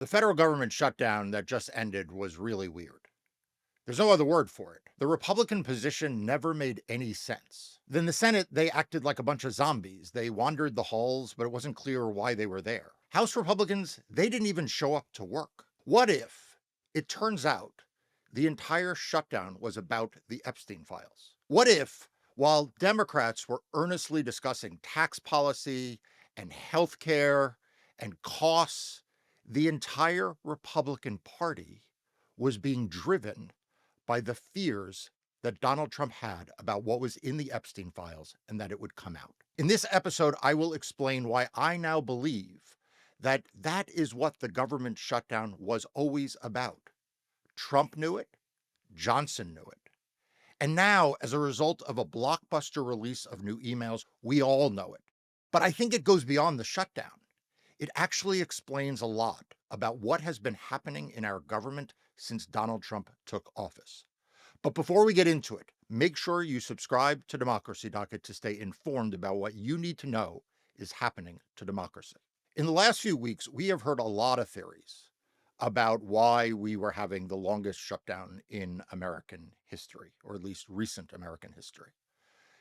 The federal government shutdown that just ended was really weird. There's no other word for it. The Republican position never made any sense. Then the Senate, they acted like a bunch of zombies. They wandered the halls, but it wasn't clear why they were there. House Republicans, they didn't even show up to work. What if it turns out the entire shutdown was about the Epstein files? What if, while Democrats were earnestly discussing tax policy and health care and costs, the entire Republican Party was being driven by the fears that Donald Trump had about what was in the Epstein files and that it would come out. In this episode, I will explain why I now believe that that is what the government shutdown was always about. Trump knew it, Johnson knew it. And now, as a result of a blockbuster release of new emails, we all know it. But I think it goes beyond the shutdown. It actually explains a lot about what has been happening in our government since Donald Trump took office. But before we get into it, make sure you subscribe to Democracy Docket to stay informed about what you need to know is happening to democracy. In the last few weeks, we have heard a lot of theories about why we were having the longest shutdown in American history, or at least recent American history.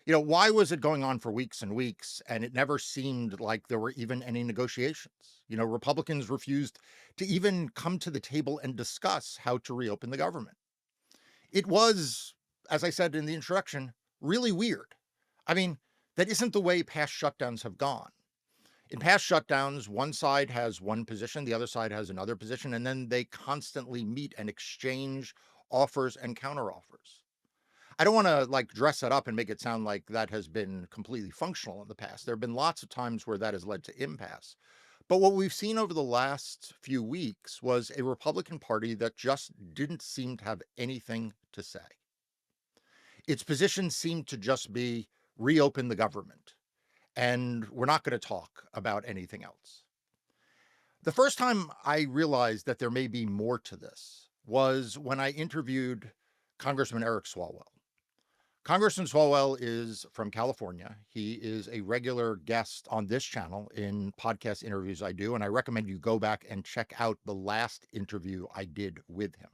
Why was it going on for weeks and weeks and it never seemed like there were even any negotiations? Republicans refused to even come to the table and discuss how to reopen the government. It was, as I said in the introduction, really weird. I mean, that isn't the way past shutdowns have gone. In past shutdowns, one side has one position, the other side has another position, and then they constantly meet and exchange offers and counteroffers. I don't want to dress that up and make it sound like that has been completely functional in the past. There have been lots of times where that has led to impasse. But what we've seen over the last few weeks was a Republican Party that just didn't seem to have anything to say. Its position seemed to just be reopen the government, and we're not going to talk about anything else. The first time I realized that there may be more to this was when I interviewed Congressman Eric Swalwell. Congressman Swalwell is from California. He is a regular guest on this channel in podcast interviews I do, and I recommend you go back and check out the last interview I did with him.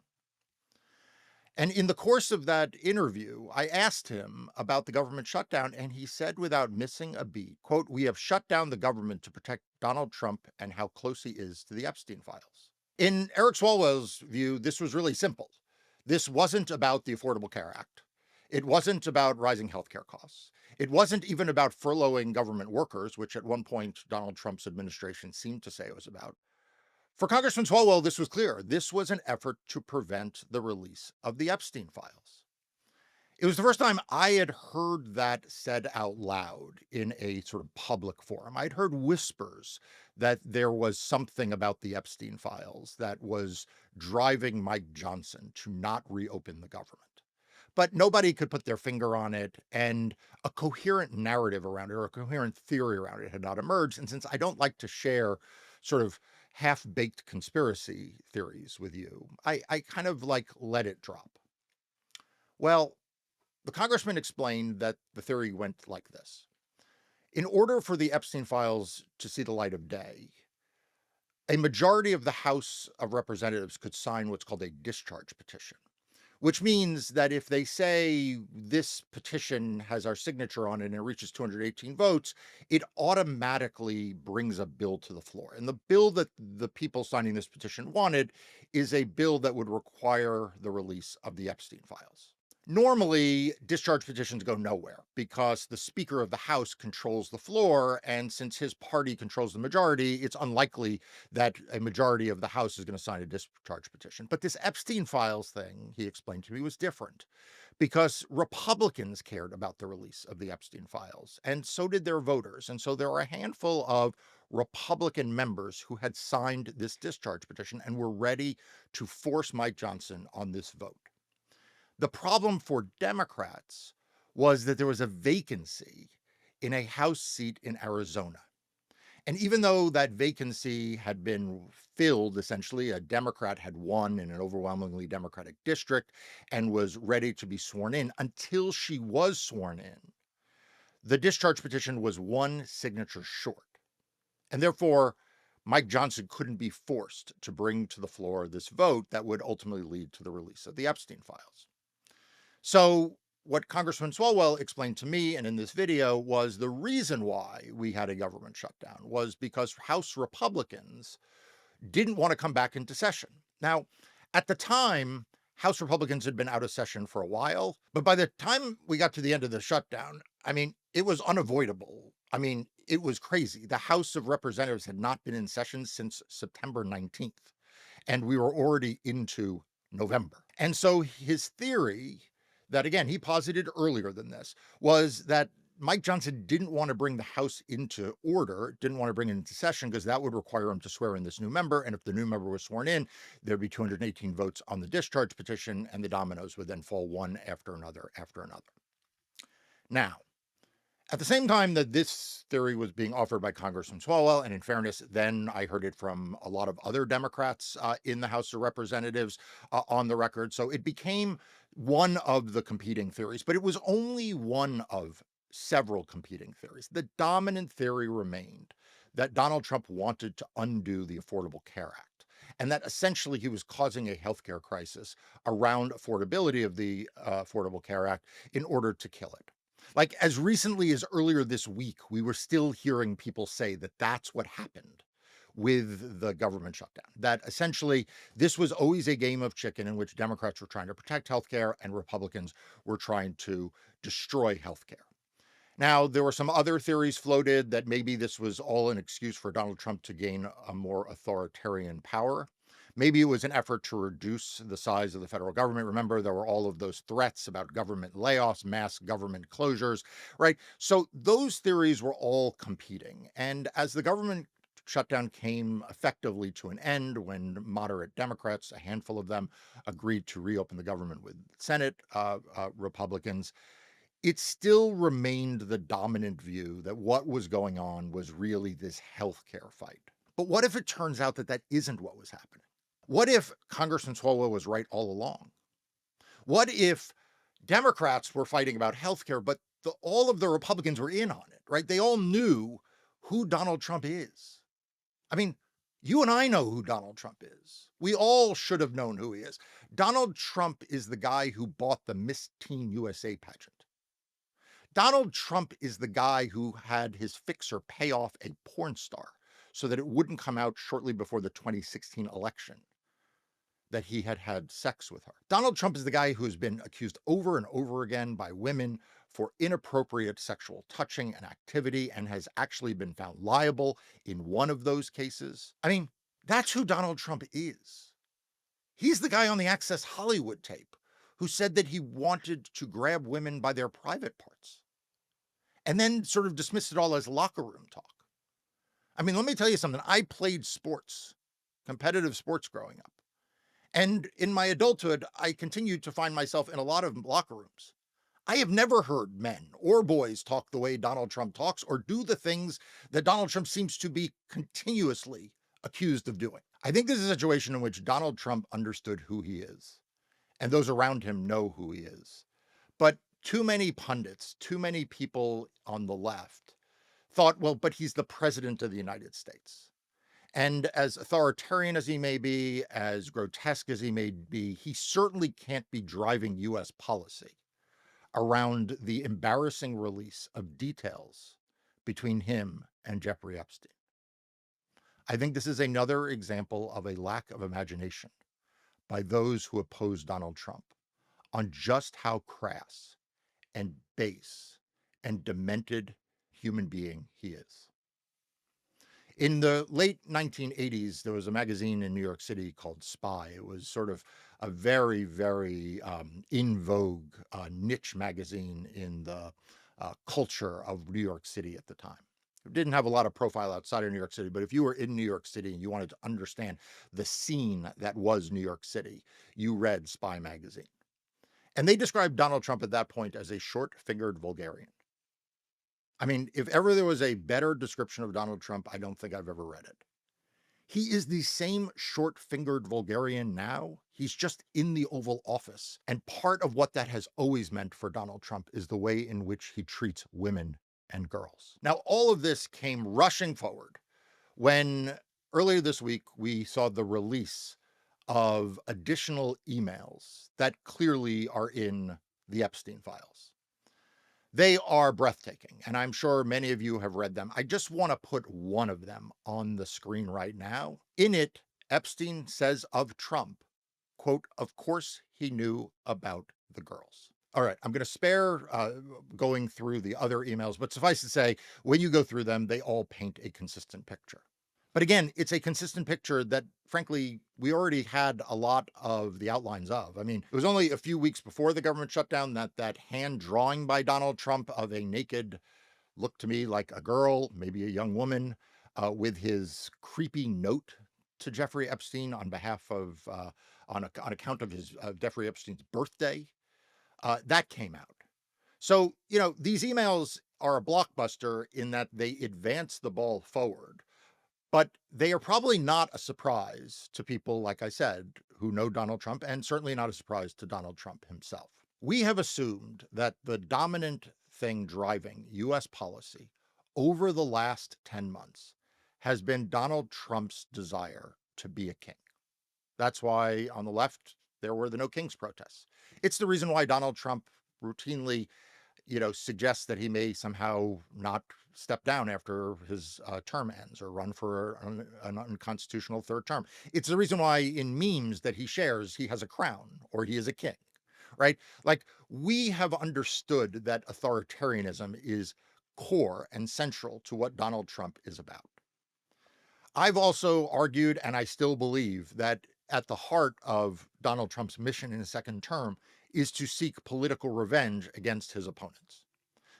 And in the course of that interview, I asked him about the government shutdown, and he said without missing a beat, quote, "We have shut down the government to protect Donald Trump and how close he is to the Epstein files." In Eric Swalwell's view, this was really simple. This wasn't about the Affordable Care Act. It wasn't about rising healthcare costs. It wasn't even about furloughing government workers, which at one point Donald Trump's administration seemed to say it was about. For Congressman Swalwell, this was clear. This was an effort to prevent the release of the Epstein files. It was the first time I had heard that said out loud in a sort of public forum. I'd heard whispers that there was something about the Epstein files that was driving Mike Johnson to not reopen the government. But nobody could put their finger on it, and a coherent narrative around it or a coherent theory around it had not emerged. And since I don't like to share sort of half-baked conspiracy theories with you, I kind of let it drop. Well, the congressman explained that the theory went like this. In order for the Epstein files to see the light of day, a majority of the House of Representatives could sign what's called a discharge petition, which means that if they say this petition has our signature on it and it reaches 218 votes, it automatically brings a bill to the floor. And the bill that the people signing this petition wanted is a bill that would require the release of the Epstein files. Normally, discharge petitions go nowhere because the Speaker of the House controls the floor. And since his party controls the majority, it's unlikely that a majority of the House is going to sign a discharge petition. But this Epstein files thing, he explained to me, was different because Republicans cared about the release of the Epstein files, and so did their voters. And so there were a handful of Republican members who had signed this discharge petition and were ready to force Mike Johnson on this vote. The problem for Democrats was that there was a vacancy in a House seat in Arizona. And even though that vacancy had been filled, essentially, a Democrat had won in an overwhelmingly Democratic district and was ready to be sworn in. Until she was sworn in, the discharge petition was one signature short. And therefore, Mike Johnson couldn't be forced to bring to the floor this vote that would ultimately lead to the release of the Epstein files. So, what Congressman Swalwell explained to me and in this video was the reason why we had a government shutdown was because House Republicans didn't want to come back into session. Now, at the time, House Republicans had been out of session for a while, but by the time we got to the end of the shutdown, I mean, it was unavoidable. I mean, it was crazy. The House of Representatives had not been in session since September 19th, and we were already into November. And so his theory that, again, he posited earlier than this was that Mike Johnson didn't want to bring the House into order, didn't want to bring it into session because that would require him to swear in this new member. And if the new member was sworn in, there'd be 218 votes on the discharge petition, and the dominoes would then fall one after another after another. Now, at the same time that this theory was being offered by Congressman Swalwell, and in fairness, then I heard it from a lot of other Democrats in the House of Representatives on the record. So it became one of the competing theories, but it was only one of several competing theories. The dominant theory remained that Donald Trump wanted to undo the Affordable Care Act, and that essentially he was causing a healthcare crisis around affordability of the Affordable Care Act in order to kill it. Like, as recently as earlier this week, we were still hearing people say that that's what happened with the government shutdown, that essentially this was always a game of chicken in which Democrats were trying to protect healthcare and Republicans were trying to destroy healthcare. Now, there were some other theories floated that maybe this was all an excuse for Donald Trump to gain a more authoritarian power. Maybe it was an effort to reduce the size of the federal government. Remember, there were all of those threats about government layoffs, mass government closures, right? So those theories were all competing. And as the government shutdown came effectively to an end when moderate Democrats, a handful of them, agreed to reopen the government with Senate Republicans, it still remained the dominant view that what was going on was really this healthcare fight. But what if it turns out that that isn't what was happening? What if Congressman Swalwell was right all along? What if Democrats were fighting about healthcare, but all of the Republicans were in on it, right? They all knew who Donald Trump is. I mean, you and I know who Donald Trump is. We all should have known who he is. Donald Trump is the guy who bought the Miss Teen USA pageant. Donald Trump is the guy who had his fixer pay off a porn star so that it wouldn't come out shortly before the 2016 election that he had had sex with her. Donald Trump is the guy who has been accused over and over again by women for inappropriate sexual touching and activity and has actually been found liable in one of those cases. I mean, that's who Donald Trump is. He's the guy on the Access Hollywood tape who said that he wanted to grab women by their private parts and then sort of dismissed it all as locker room talk. I mean, let me tell you something. I played sports, competitive sports growing up. And in my adulthood, I continued to find myself in a lot of locker rooms. I have never heard men or boys talk the way Donald Trump talks or do the things that Donald Trump seems to be continuously accused of doing. I think this is a situation in which Donald Trump understood who he is, and those around him know who he is. But too many pundits, too many people on the left thought, well, but he's the president of the United States. And as authoritarian as he may be, as grotesque as he may be, he certainly can't be driving US policy around the embarrassing release of details between him and Jeffrey Epstein. I think this is another example of a lack of imagination by those who oppose Donald Trump on just how crass and base and demented human being he is. In the late 1980s, there was a magazine in New York City called Spy. It was sort of a very, very in vogue niche magazine in the culture of New York City at the time. It didn't have a lot of profile outside of New York City, but if you were in New York City and you wanted to understand the scene that was New York City, you read Spy magazine. And they described Donald Trump at that point as a short-fingered vulgarian. I mean, if ever there was a better description of Donald Trump, I don't think I've ever read it. He is the same short-fingered vulgarian now. He's just in the Oval Office. And part of what that has always meant for Donald Trump is the way in which he treats women and girls. Now, all of this came rushing forward when Earlier this week, we saw the release of additional emails that clearly are in the Epstein files. They are breathtaking, and I'm sure many of you have read them. I just want to put one of them on the screen right now. In it, Epstein says of Trump, quote, "Of course he knew about the girls." All right, I'm going to spare going through the other emails, but suffice to say, when you go through them, they all paint a consistent picture. But again, it's a consistent picture that, frankly, we already had a lot of the outlines of. I mean, it was only a few weeks before the government shutdown that hand drawing by Donald Trump of a naked, looked to me like a girl, maybe a young woman, with his creepy note to Jeffrey Epstein on behalf of, on account of his Jeffrey Epstein's birthday, that came out. So, these emails are a blockbuster in that they advance the ball forward, but they are probably not a surprise to people, like I said, who know Donald Trump, and certainly not a surprise to Donald Trump himself. We have assumed that the dominant thing driving US policy over the last 10 months has been Donald Trump's desire to be a king. That's why on the left, there were the No Kings protests. It's the reason why Donald Trump routinely suggests that he may somehow not step down after his term ends or run for an unconstitutional third term. It's the reason why in memes that he shares, he has a crown or he is a king, right? Like, we have understood that authoritarianism is core and central to what Donald Trump is about. I've also argued, and I still believe, that at the heart of Donald Trump's mission in his second term is to seek political revenge against his opponents.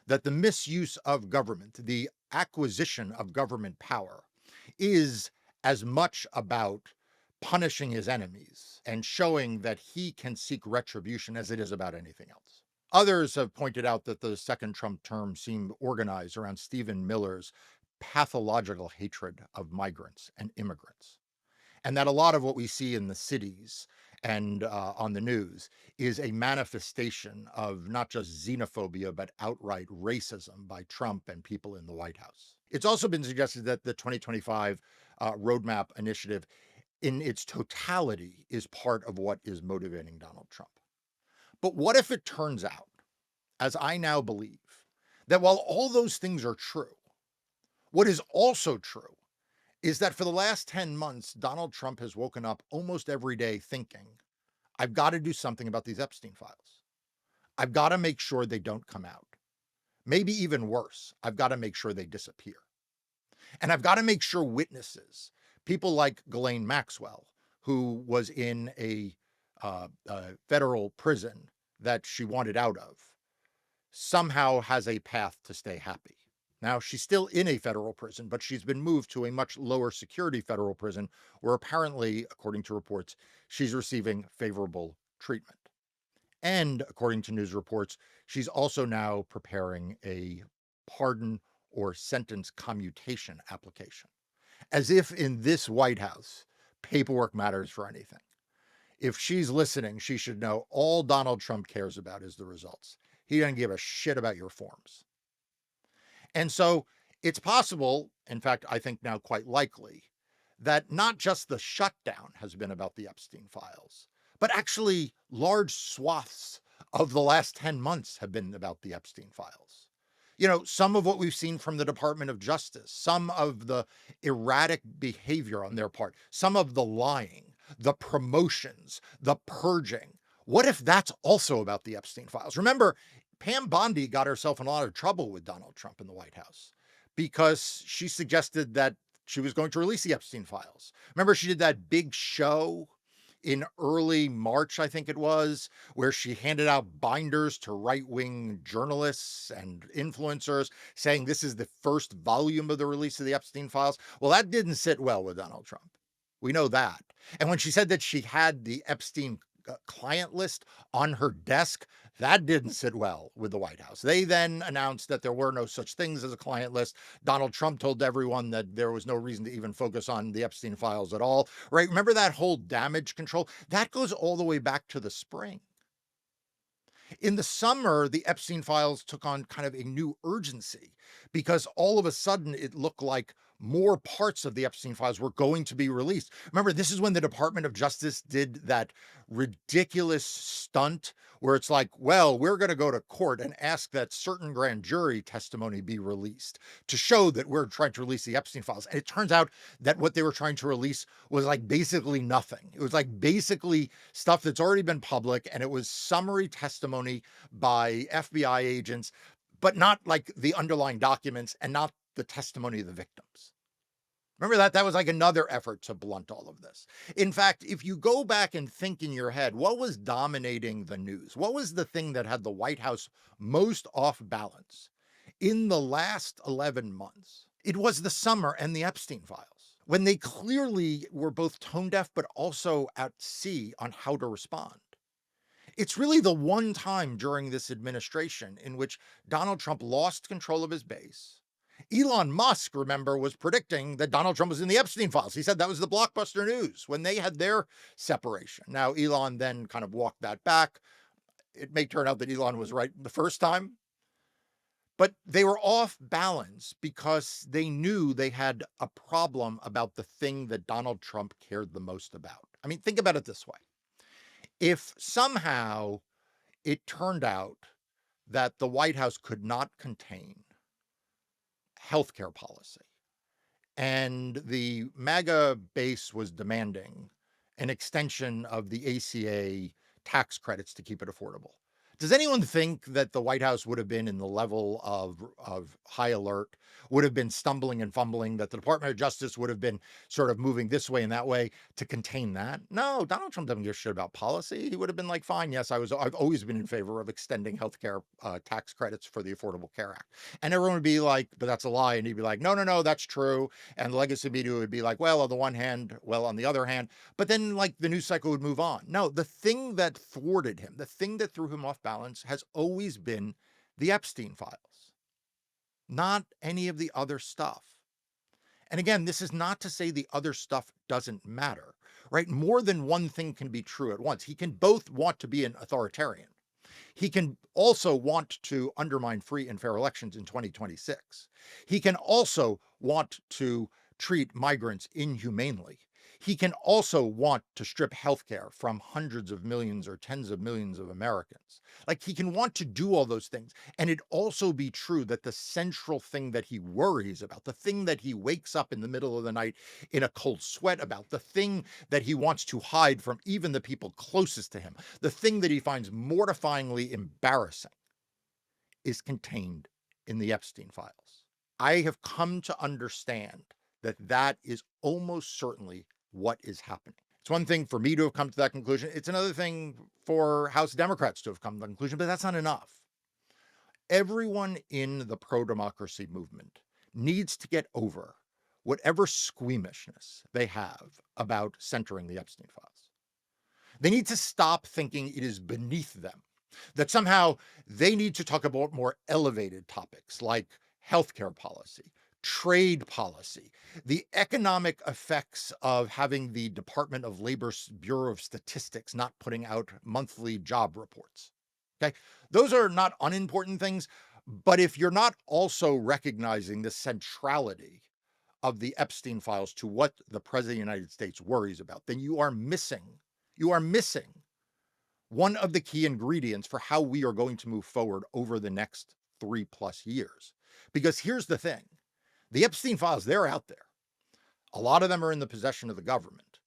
That the misuse of government, the acquisition of government power, is as much about punishing his enemies and showing that he can seek retribution as it is about anything else. Others have pointed out that the second Trump term seemed organized around Stephen Miller's pathological hatred of migrants and immigrants, and that a lot of what we see in the cities and on the news is a manifestation of not just xenophobia, but outright racism by Trump and people in the White House. It's also been suggested that the 2025 roadmap initiative in its totality is part of what is motivating Donald Trump. But what if it turns out, as I now believe, that while all those things are true, what is also true is that for the last 10 months, Donald Trump has woken up almost every day thinking, I've got to do something about these Epstein files. I've got to make sure they don't come out. Maybe even worse, I've got to make sure they disappear. And I've got to make sure witnesses, people like Ghislaine Maxwell, who was in a federal prison that she wanted out of, somehow has a path to stay happy. Now, she's still in a federal prison, but she's been moved to a much lower security federal prison where apparently, according to reports, she's receiving favorable treatment. And according to news reports, she's also now preparing a pardon or sentence commutation application. As if in this White House, paperwork matters for anything. If she's listening, she should know all Donald Trump cares about is the results. He doesn't give a shit about your forms. And so it's possible, in fact, I think now quite likely, that not just the shutdown has been about the Epstein files, but actually large swaths of the last 10 months have been about the Epstein files. Some of what we've seen from the Department of Justice, some of the erratic behavior on their part, some of the lying, the promotions, the purging. What if that's also about the Epstein files? Remember, Pam Bondi got herself in a lot of trouble with Donald Trump in the White House because she suggested that she was going to release the Epstein files. Remember, she did that big show in early March, I think it was, where she handed out binders to right-wing journalists and influencers saying this is the first volume of the release of the Epstein files. Well, that didn't sit well with Donald Trump. We know that. And when she said that she had the Epstein client list on her desk, that didn't sit well with the White House. They then announced that there were no such things as a client list. Donald Trump told everyone that there was no reason to even focus on the Epstein files at all, right? Remember that whole damage control? That goes all the way back to the spring. In the summer, the Epstein files took on kind of a new urgency because all of a sudden it looked like more parts of the Epstein files were going to be released. Remember, this is when the Department of Justice did that ridiculous stunt where it's like, well, we're going to go to court and ask that certain grand jury testimony be released to show that we're trying to release the Epstein files. And it turns out that what they were trying to release was like basically nothing. It was like basically stuff that's already been public, and it was summary testimony by FBI agents, but not like the underlying documents and not the testimony of the victims. Remember that? That was like another effort to blunt all of this. In fact, if you go back and think in your head, what was dominating the news? What was the thing that had the White House most off balance in the last 11 months? It was the summer and the Epstein files, when they clearly were both tone deaf, but also at sea on how to respond. It's really the one time during this administration in which Donald Trump lost control of his base. Elon Musk, remember, was predicting that Donald Trump was in the Epstein files. He said that was the Blockbuster news when they had their separation. Now, Elon then kind of walked that back. It may turn out that Elon was right the first time, but they were off balance because they knew they had a problem about the thing that Donald Trump cared the most about. I mean, think about it this way. If somehow it turned out that the White House could not contain healthcare policy, and the MAGA base was demanding an extension of the ACA tax credits to keep it affordable, does anyone think that the White House would have been in the level of high alert, would have been stumbling and fumbling, that the Department of Justice would have been sort of moving this way and that way to contain that? No, Donald Trump doesn't give a shit about policy. He would have been like, fine, yes, I've always been in favor of extending healthcare tax credits for the Affordable Care Act. And everyone would be like, but that's a lie. And he'd be like, no, no, no, that's true. And the legacy media would be like, well, on the one hand, well, on the other hand. But then like the news cycle would move on. No, the thing that thwarted him, the thing that threw him off balance has always been the Epstein files, not any of the other stuff. And again, this is not to say the other stuff doesn't matter, right? More than one thing can be true at once. He can both want to be an authoritarian. He can also want to undermine free and fair elections in 2026. He can also want to treat migrants inhumanely. He can also want to strip healthcare from hundreds of millions or tens of millions of Americans. Like, he can want to do all those things. And it also be true that the central thing that he worries about, the thing that he wakes up in the middle of the night in a cold sweat about, the thing that he wants to hide from even the people closest to him, the thing that he finds mortifyingly embarrassing, is contained in the Epstein files. I have come to understand that that is almost certainly what is happening. It's one thing for me to have come to that conclusion. It's another thing for House Democrats to have come to that conclusion, but that's not enough. Everyone in the pro-democracy movement needs to get over whatever squeamishness they have about centering the Epstein files. They need to stop thinking it is beneath them, that somehow they need to talk about more elevated topics like healthcare policy, trade policy, the economic effects of having the Department of Labor's Bureau of Statistics not putting out monthly job reports. Okay, those are not unimportant things, but if you're not also recognizing the centrality of the Epstein files to what the President of the United States worries about, then you are missing one of the key ingredients for how we are going to move forward over the next 3+ years. Because here's the thing. The Epstein files, they're out there. A lot of them are in the possession of the government.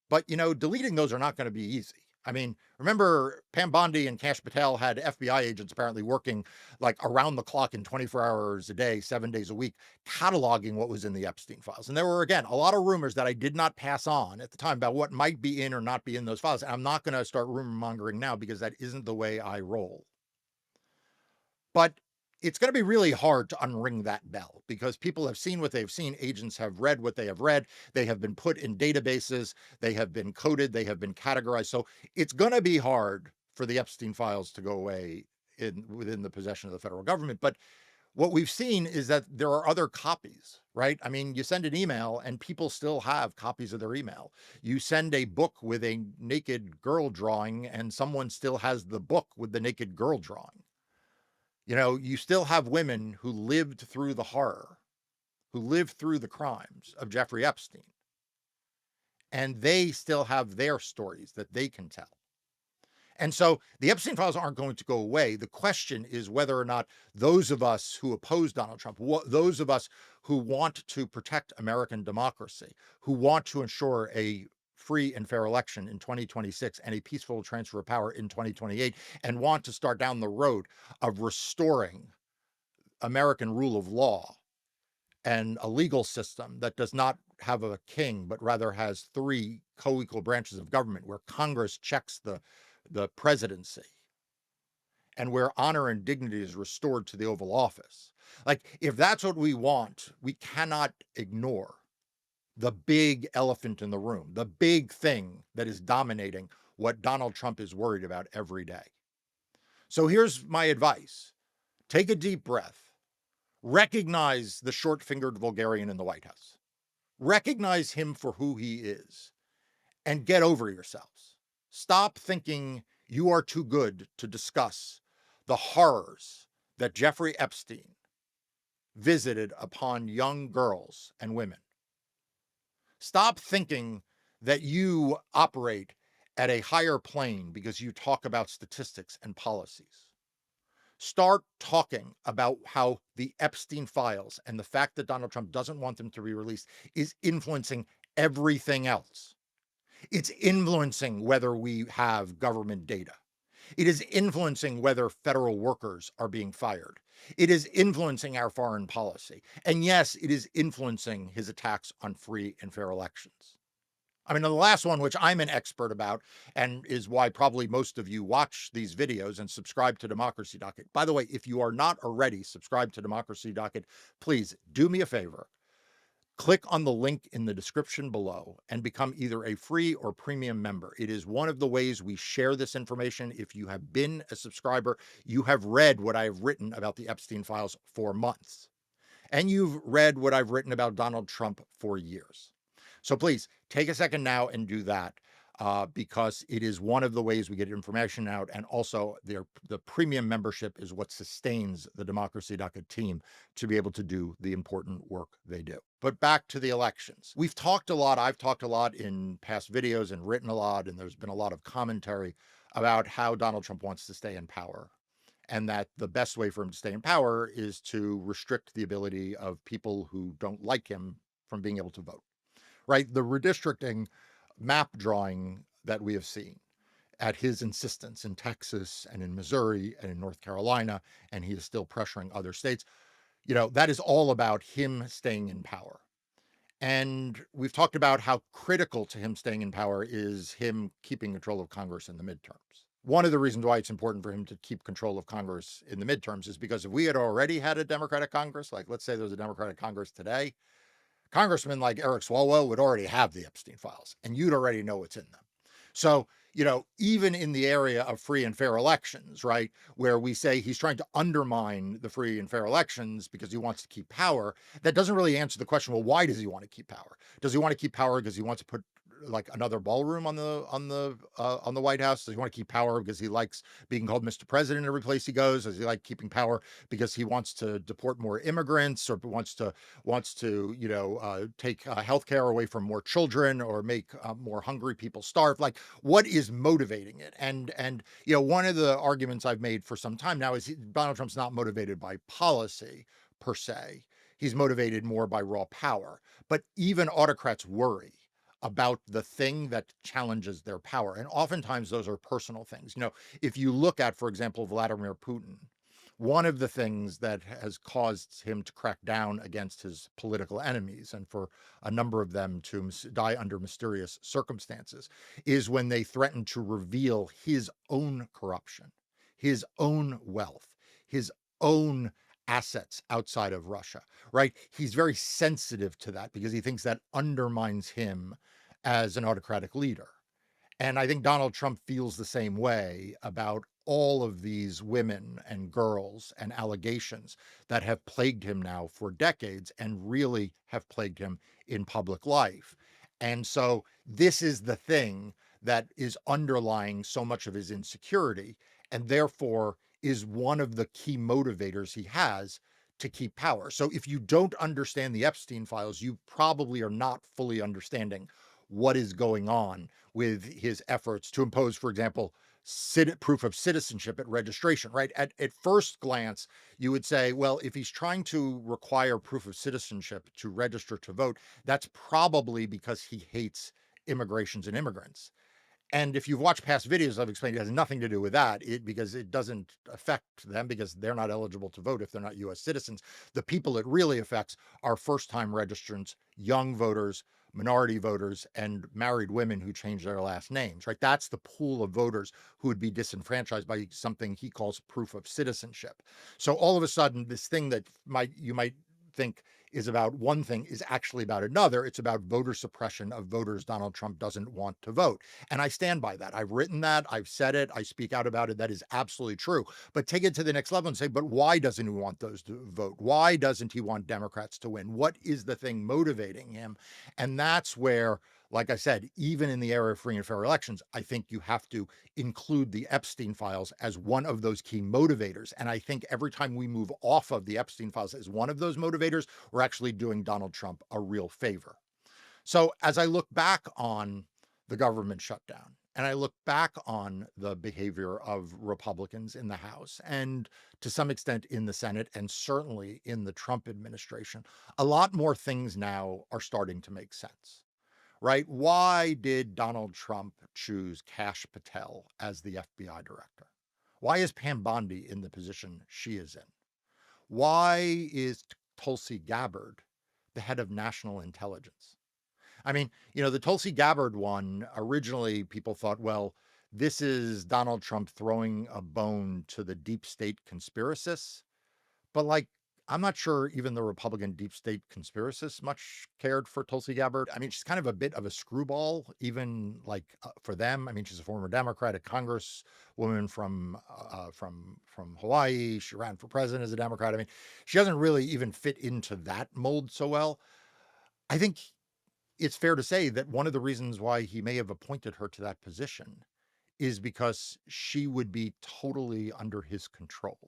But, deleting those are not going to be easy. I mean, remember Pam Bondi and Kash Patel had FBI agents apparently working like around the clock in 24 hours a day, 7 days a week, cataloging what was in the Epstein files. And there were, again, a lot of rumors that I did not pass on at the time about what might be in or not be in those files. And I'm not going to start rumor mongering now because that isn't the way I roll. But it's going to be really hard to unring that bell because people have seen what they've seen. Agents have read what they have read. They have been put in databases. They have been coded. They have been categorized. So it's going to be hard for the Epstein files to go away within the possession of the federal government. But what we've seen is that there are other copies, right? I mean, you send an email and people still have copies of their email. You send a book with a naked girl drawing and someone still has the book with the naked girl drawing. You still have women who lived through the horror, who lived through the crimes of Jeffrey Epstein, and they still have their stories that they can tell. And so the Epstein files aren't going to go away. The question is whether or not those of us who oppose Donald Trump, those of us who want to protect American democracy, who want to ensure a free and fair election in 2026 and a peaceful transfer of power in 2028, and want to start down the road of restoring American rule of law and a legal system that does not have a king, but rather has three co-equal branches of government, where Congress checks the presidency and where honor and dignity is restored to the Oval Office. Like, if that's what we want, we cannot ignore the big elephant in the room, the big thing that is dominating what Donald Trump is worried about every day. So here's my advice. Take a deep breath. Recognize the short-fingered vulgarian in the White House. Recognize him for who he is and get over yourselves. Stop thinking you are too good to discuss the horrors that Jeffrey Epstein visited upon young girls and women. Stop thinking that you operate at a higher plane because you talk about statistics and policies. Start talking about how the Epstein files and the fact that Donald Trump doesn't want them to be released is influencing everything else. It's influencing whether we have government data. It is influencing whether federal workers are being fired. It is influencing our foreign policy. And yes, it is influencing his attacks on free and fair elections. I mean, the last one, which I'm an expert about, and is why probably most of you watch these videos and subscribe to Democracy Docket. By the way, if you are not already subscribed to Democracy Docket, please do me a favor. Click on the link in the description below and become either a free or premium member. It is one of the ways we share this information. If you have been a subscriber, you have read what I have written about the Epstein files for months. And you've read what I've written about Donald Trump for years. So please take a second now and do that, because it is one of the ways we get information out. And also the premium membership is what sustains the Democracy Docket team to be able to do the important work they do. But back to the elections. We've talked a lot. I've talked a lot in past videos and written a lot, and there's been a lot of commentary about how Donald Trump wants to stay in power, and that the best way for him to stay in power is to restrict the ability of people who don't like him from being able to vote. Right? The redistricting map drawing that we have seen at his insistence in Texas and in Missouri and in North Carolina, and he is still pressuring other states, that is all about him staying in power. And we've talked about how critical to him staying in power is him keeping control of Congress in the midterms. One of the reasons why it's important for him to keep control of Congress in the midterms is because if we had already had a Democratic Congress, like let's say there was a Democratic Congress today, congressmen like Eric Swalwell would already have the Epstein files, and you'd already know what's in them. So, even in the area of free and fair elections, right, where we say he's trying to undermine the free and fair elections because he wants to keep power, that doesn't really answer the question, well, why does he want to keep power? Does he want to keep power because he wants to put like another ballroom on the White House? Does he want to keep power because he likes being called Mr. President every place he goes? Does he like keeping power because he wants to deport more immigrants, or wants to take healthcare away from more children, or make more hungry people starve? Like, what is motivating it? And one of the arguments I've made for some time now is Donald Trump's not motivated by policy per se. He's motivated more by raw power. But even autocrats worry about the thing that challenges their power. And oftentimes those are personal things. If you look at, for example, Vladimir Putin, one of the things that has caused him to crack down against his political enemies, and for a number of them to die under mysterious circumstances, is when they threaten to reveal his own corruption, his own wealth, his own assets outside of Russia, right? He's very sensitive to that because he thinks that undermines him as an autocratic leader. And I think Donald Trump feels the same way about all of these women and girls and allegations that have plagued him now for decades, and really have plagued him in public life. And so this is the thing that is underlying so much of his insecurity, and therefore is one of the key motivators he has to keep power. So if you don't understand the Epstein files, you probably are not fully understanding what is going on with his efforts to impose, for example, proof of citizenship at registration, right? At first glance, you would say, well, if he's trying to require proof of citizenship to register to vote, that's probably because he hates immigrations and immigrants. And if you've watched past videos, I've explained it has nothing to do with that because it doesn't affect them because they're not eligible to vote if they're not US citizens. The people it really affects are first time registrants, young voters, minority voters, and married women who change their last names, right? That's the pool of voters who would be disenfranchised by something he calls proof of citizenship. So all of a sudden, this thing that you might think is about one thing is actually about another. It's about voter suppression of voters Donald Trump doesn't want to vote. And I stand by that. I've written that. I've said it. I speak out about it. That is absolutely true. But take it to the next level and say, but why doesn't he want those to vote? Why doesn't he want Democrats to win? What is the thing motivating him? And that's where, like I said, even in the era of free and fair elections, I think you have to include the Epstein files as one of those key motivators. And I think every time we move off of the Epstein files as one of those motivators, we're actually doing Donald Trump a real favor. So as I look back on the government shutdown, and I look back on the behavior of Republicans in the House and to some extent in the Senate, and certainly in the Trump administration, a lot more things now are starting to make sense, right? Why did Donald Trump choose Kash Patel as the FBI director? Why is Pam Bondi in the position she is in? Why is Tulsi Gabbard the head of national intelligence? I mean, the Tulsi Gabbard one, originally people thought, well, this is Donald Trump throwing a bone to the deep state conspiracists. But like, I'm not sure even the Republican deep state conspiracists much cared for Tulsi Gabbard. I mean, she's kind of a bit of a screwball, even like for them. I mean, she's a former Democratic congresswoman from Hawaii. She ran for president as a Democrat. I mean, she doesn't really even fit into that mold so well. I think it's fair to say that one of the reasons why he may have appointed her to that position is because she would be totally under his control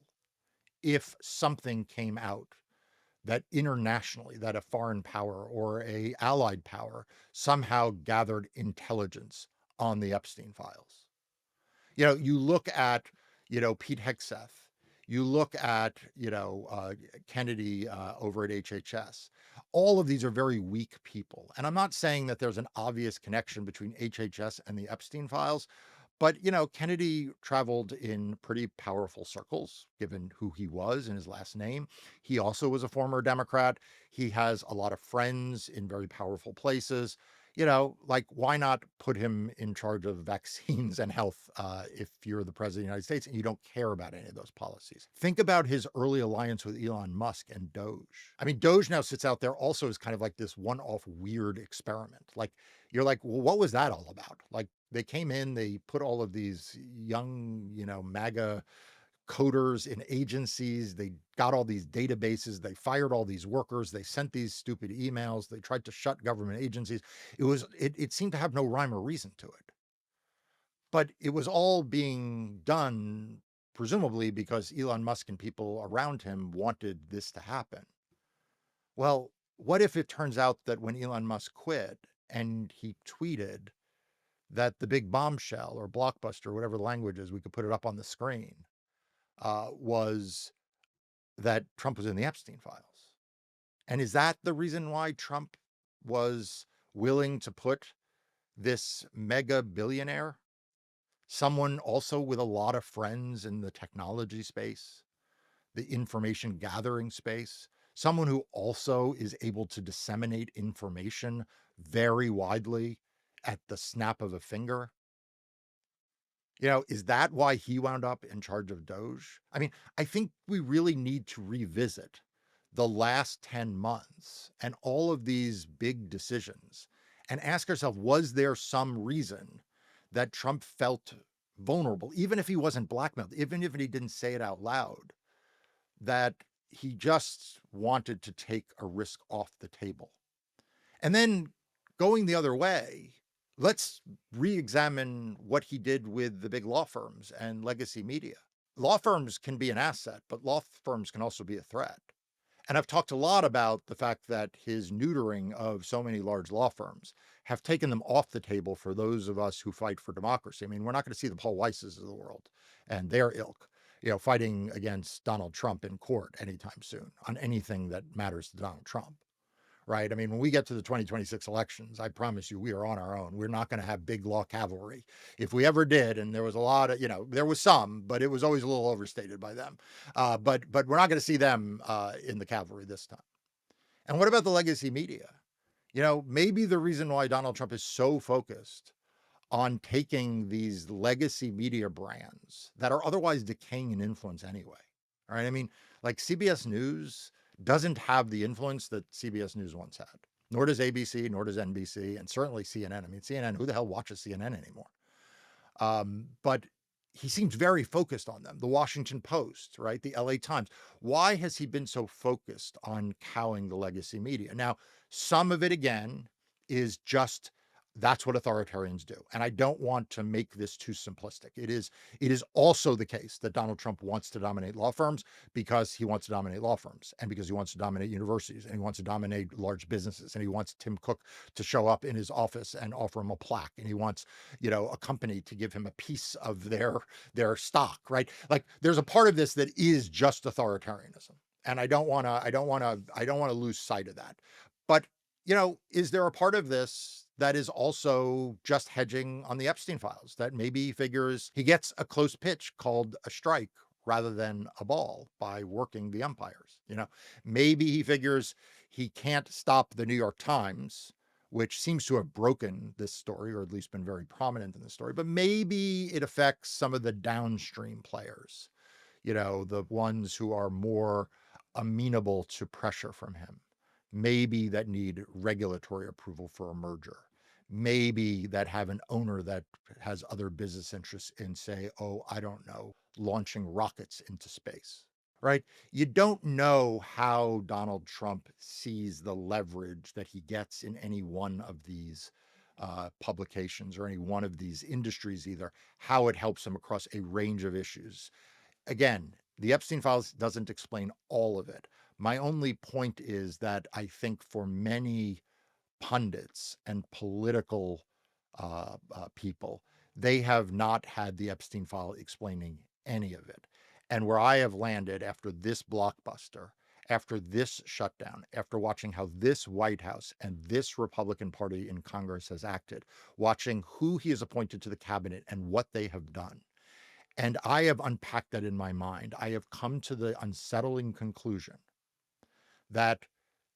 if something came out that internationally, that a foreign power or a allied power somehow gathered intelligence on the Epstein files. You look at, Pete Hegseth, you look at, Kennedy over at HHS. All of these are very weak people. And I'm not saying that there's an obvious connection between HHS and the Epstein files, but, Kennedy traveled in pretty powerful circles, given who he was and his last name. He also was a former Democrat. He has a lot of friends in very powerful places. Like, why not put him in charge of vaccines and health if you're the president of the United States and you don't care about any of those policies? Think about his early alliance with Elon Musk and Doge. I mean, Doge now sits out there also as kind of like this one-off weird experiment. Like, you're like, well, what was that all about? Like, they came in, they put all of these young, MAGA coders in agencies. They got all these databases. They fired all these workers. They sent these stupid emails. They tried to shut government agencies. It seemed to have no rhyme or reason to it. But it was all being done, presumably because Elon Musk and people around him wanted this to happen. Well, what if it turns out that when Elon Musk quit and he tweeted that the big bombshell or Blockbuster, whatever the language is, we could put it up on the screen, was that Trump was in the Epstein files? And is that the reason why Trump was willing to put this mega billionaire, someone also with a lot of friends in the technology space, the information gathering space, someone who also is able to disseminate information very widely at the snap of a finger? Is that why he wound up in charge of Doge? I mean, I think we really need to revisit the last 10 months and all of these big decisions and ask ourselves, was there some reason that Trump felt vulnerable, even if he wasn't blackmailed, even if he didn't say it out loud, that he just wanted to take a risk off the table? And then going the other way, let's re-examine what he did with the big law firms and legacy media. Law firms can be an asset, but law firms can also be a threat. And I've talked a lot about the fact that his neutering of so many large law firms have taken them off the table for those of us who fight for democracy. I mean, we're not going to see the Paul Weisses of the world and their ilk, fighting against Donald Trump in court anytime soon on anything that matters to Donald Trump. Right. I mean, when we get to the 2026 elections, I promise you, we are on our own. We're not going to have big law cavalry. If we ever did, and there was a lot of, there was some, but it was always a little overstated by them. But we're not going to see them in the cavalry this time. And what about the legacy media? Maybe the reason why Donald Trump is so focused on taking these legacy media brands that are otherwise decaying in influence anyway. Right. I mean, like CBS News doesn't have the influence that CBS News once had, nor does ABC, nor does NBC, and certainly CNN. I mean, CNN, who the hell watches CNN anymore? But he seems very focused on them. The Washington Post, right? The LA Times. Why has he been so focused on cowing the legacy media? Now, some of it, again, is just that's what authoritarians do. And I don't want to make this too simplistic. It is also the case that Donald Trump wants to dominate law firms because he wants to dominate law firms and because he wants to dominate universities and he wants to dominate large businesses and he wants Tim Cook to show up in his office and offer him a plaque and he wants, a company to give him a piece of their stock, right? Like there's a part of this that is just authoritarianism. And I don't want to lose sight of that. But is there a part of this that is also just hedging on the Epstein files that maybe he figures he gets a close pitch called a strike rather than a ball by working the umpires? Maybe he figures he can't stop the New York Times, which seems to have broken this story or at least been very prominent in the story, but maybe it affects some of the downstream players, the ones who are more amenable to pressure from him, maybe that need regulatory approval for a merger, maybe that have an owner that has other business interests in, say, oh, I don't know, launching rockets into space, right? You don't know how Donald Trump sees the leverage that he gets in any one of these publications or any one of these industries, either how it helps him across a range of issues. Again, the Epstein files doesn't explain all of it. My only point is that I think for many pundits and political people, they have not had the Epstein file explaining any of it. And where I have landed after this blockbuster, after this shutdown, after watching how this White House and this Republican Party in Congress has acted, watching who he has appointed to the cabinet and what they have done, and I have unpacked that in my mind, I have come to the unsettling conclusion that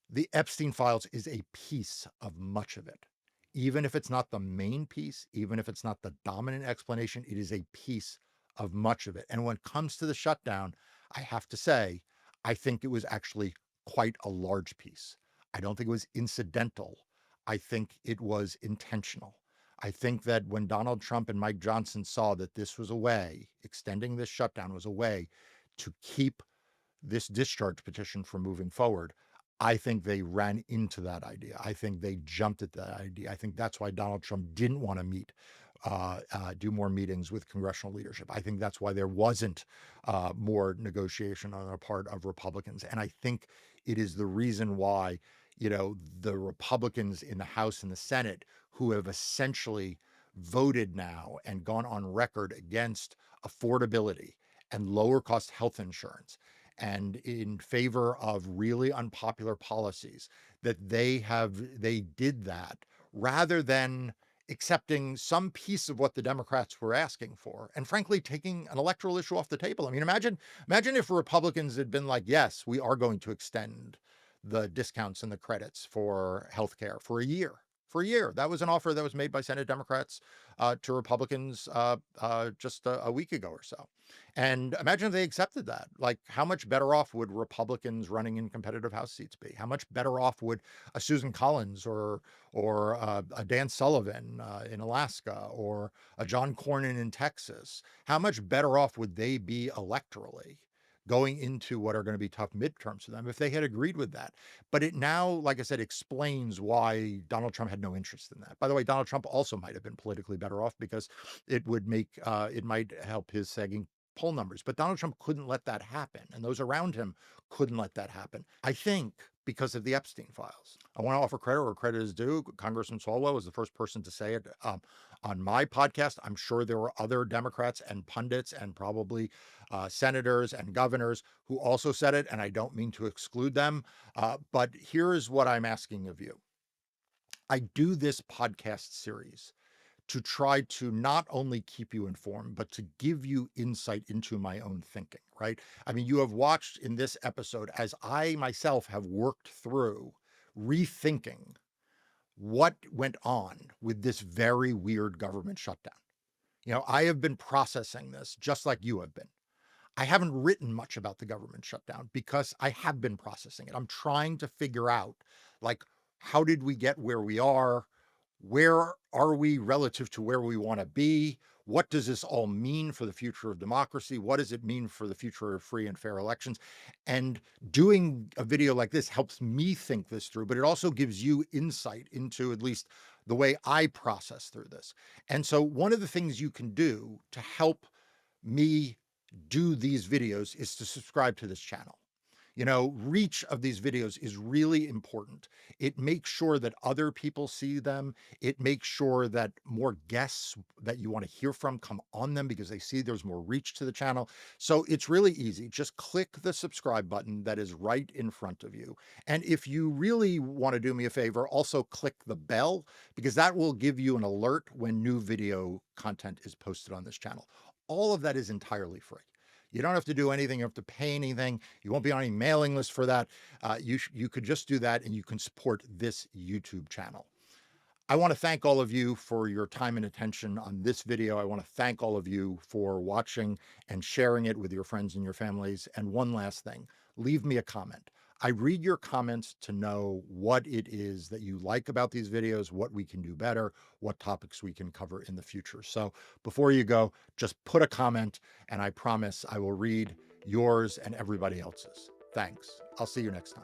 the Epstein files is a piece of much of it. Even if it's not the main piece, even if it's not the dominant explanation, it is a piece of much of it. And when it comes to the shutdown, I have to say, I think it was actually quite a large piece. I don't think it was incidental. I think it was intentional. I think that when Donald Trump and Mike Johnson saw that this was a way, extending this shutdown was a way to keep this discharge petition from moving forward, I think they ran into that idea. I think they jumped at that idea. I think that's why Donald Trump didn't want to do more meetings with congressional leadership. I think that's why there wasn't more negotiation on the part of Republicans. And I think it is the reason why, the Republicans in the House and the Senate who have essentially voted now and gone on record against affordability and lower cost health insurance and in favor of really unpopular policies, that they did that rather than accepting some piece of what the Democrats were asking for and frankly taking an electoral issue off the table. I mean, imagine if Republicans had been like, yes, we are going to extend the discounts and the credits for healthcare for a year. For a year. That was an offer that was made by Senate Democrats to Republicans just a week ago or so. And imagine if they accepted that. Like, how much better off would Republicans running in competitive House seats be? How much better off would a Susan Collins or a Dan Sullivan in Alaska or a John Cornyn in Texas? How much better off would they be electorally going into what are going to be tough midterms for them if they had agreed with that? But it now, like I said, explains why Donald Trump had no interest in that. By the way, Donald Trump also might have been politically better off because it would make it might help his poll numbers. But Donald Trump couldn't let that happen. And those around him couldn't let that happen. I think because of the Epstein files. I want to offer credit where credit is due. Congressman Swalwell was the first person to say it on my podcast. I'm sure there were other Democrats and pundits and probably senators and governors who also said it, and I don't mean to exclude them. But here is what I'm asking of you. I do this podcast series to try to not only keep you informed, but to give you insight into my own thinking, right? I mean, you have watched in this episode as I myself have worked through rethinking what went on with this very weird government shutdown. I have been processing this just like you have been. I haven't written much about the government shutdown because I have been processing it. I'm trying to figure out, like, how did we get where we are? Where are we relative to where we want to be? What does this all mean for the future of democracy? What does it mean for the future of free and fair elections? And doing a video like this helps me think this through, but it also gives you insight into at least the way I process through this. And so one of the things you can do to help me do these videos is to subscribe to this channel. Reach of these videos is really important. It makes sure that other people see them. It makes sure that more guests that you want to hear from come on them because they see there's more reach to the channel. So it's really easy. Just click the subscribe button that is right in front of you. And if you really want to do me a favor, also click the bell because that will give you an alert when new video content is posted on this channel. All of that is entirely free. You don't have to do anything. You don't have to pay anything. You won't be on any mailing list for that. You could just do that and you can support this YouTube channel. I want to thank all of you for your time and attention on this video. I want to thank all of you for watching and sharing it with your friends and your families. And one last thing, leave me a comment. I read your comments to know what it is that you like about these videos, what we can do better, what topics we can cover in the future. So before you go, just put a comment and I promise I will read yours and everybody else's. Thanks. I'll see you next time.